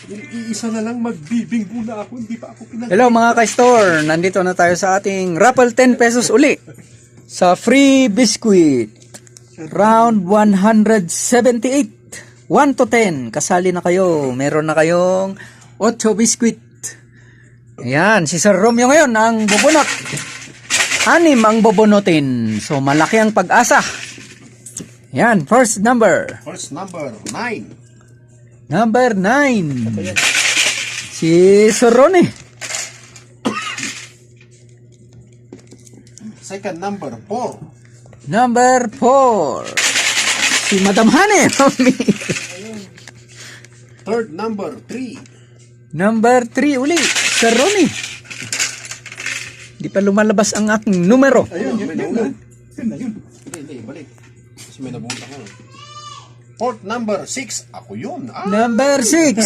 Iisa na lang magbibinggo na ako. Hindi pa ako pinag... Hello mga ka-store, nandito na tayo sa ating raffle 10 pesos uli sa free biscuit. Round 178. 1 to 10. Kasali na kayo. Meron na kayong 8 biscuit. Ayan, si Sir Romeo ngayon ang bubunot. 6 ang bubunutin. So malaki ang pag-asa. Ayan, first number. First number, 9. Number 9. Si Sir Ronnie. Second number, 4. Number 4. Si Madam Hane. Third number, 3. Number 3 uli. Sir Ronnie. Di pa lumalabas ang aking numero. Ayun, may nahulog. Hindi, balik. Kasi may nabunta ko. Fourth number, 6. Ako yun. Number 6.